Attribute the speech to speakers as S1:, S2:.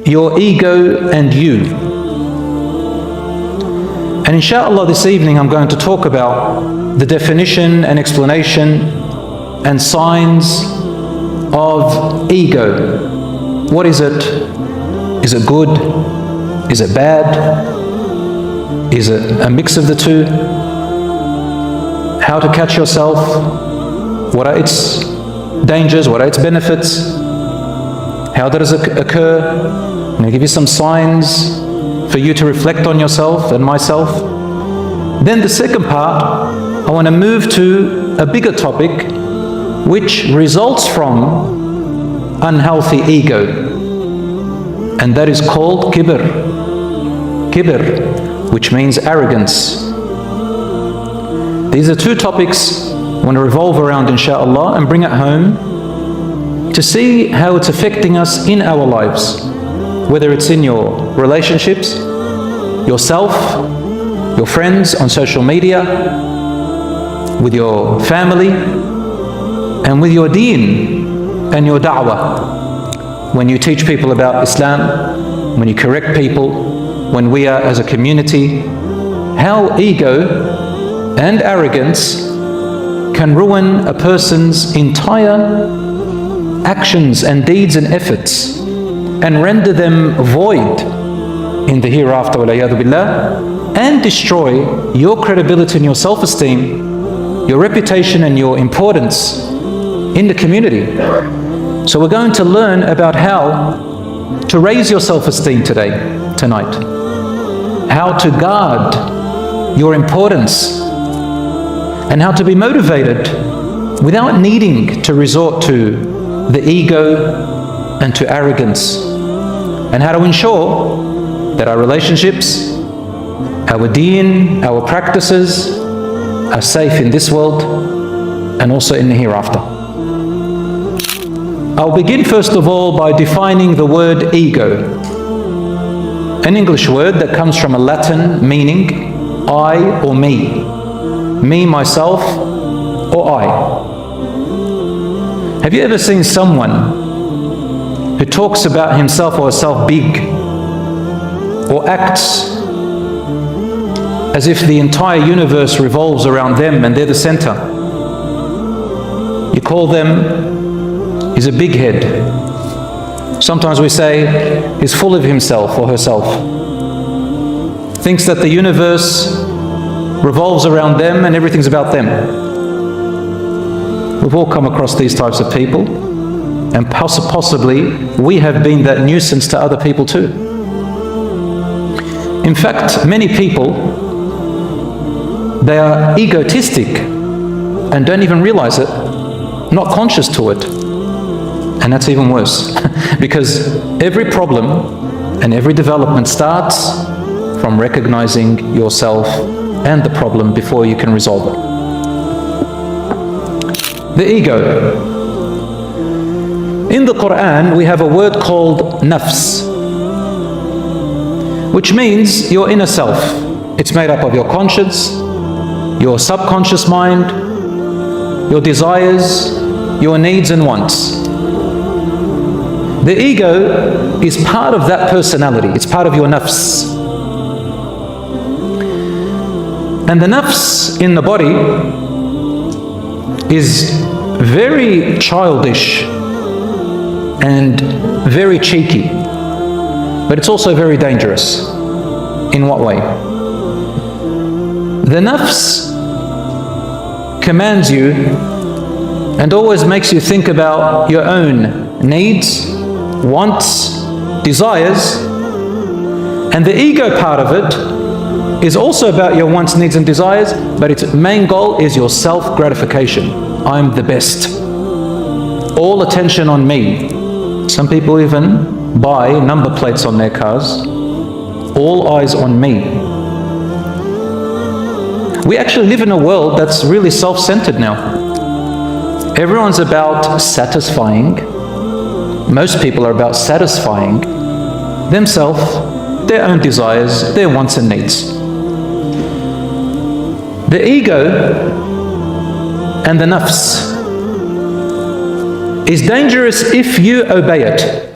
S1: your ego and you. And inshallah this evening I'm going to talk about the definition and explanation and signs of ego. What is it? Is it good? Is it bad? Is it a mix of the two? How to catch yourself? What are its dangers? What are its benefits? How does it occur? I'm going to give you some signs for you to reflect on yourself and myself. Then the second part, I want to move to a bigger topic which results from unhealthy ego, and that is called kibr. Kibr, which means arrogance. These are two topics I want to revolve around inshallah and bring it home to see how it's affecting us in our lives, whether it's in your relationships, yourself, your friends on social media, with your family, and with your deen and your da'wah. When you teach people about Islam, when you correct people, when we are as a community, how ego and arrogance can ruin a person's entire actions and deeds and efforts and render them void in the hereafter, walayadu billah, and destroy your credibility and your self-esteem, your reputation and your importance in the community. So we're going to learn about how to raise your self-esteem tonight, how to guard your importance, and how to be motivated without needing to resort to the ego and to arrogance, and how to ensure that our relationships, our deen, our practices are safe in this world and also in the hereafter. I'll begin first of all by defining the word ego, an English word that comes from a Latin meaning I or me, myself, or I. Have you ever seen someone who talks about himself or herself big, or acts as if the entire universe revolves around them and they're the center? You call them, he's a big head. Sometimes we say he's full of himself or herself. Thinks that the universe revolves around them and everything's about them. We've all come across these types of people, and possibly we have been that nuisance to other people too. In fact, many people, they are egotistic and don't even realize it, not conscious to it. And that's even worse, because every problem and every development starts from recognizing yourself and the problem before you can resolve it. The ego. In the Quran, we have a word called nafs, which means your inner self. It's made up of your conscience, your subconscious mind, your desires, your needs and wants. The ego is part of that personality. It's part of your nafs. And the nafs in the body is very childish and very cheeky, but it's also very dangerous. In what way? The nafs commands you and always makes you think about your own needs, wants, desires, and the ego part of it is also about your wants, needs and desires, but its main goal is your self-gratification. I'm the best. All attention on me. Some people even buy number plates on their cars. All eyes on me. We actually live in a world that's really self-centered now. Everyone's about satisfying. Most people are about satisfying themselves, their own desires, their wants and needs. The ego and the nafs is dangerous if you obey it.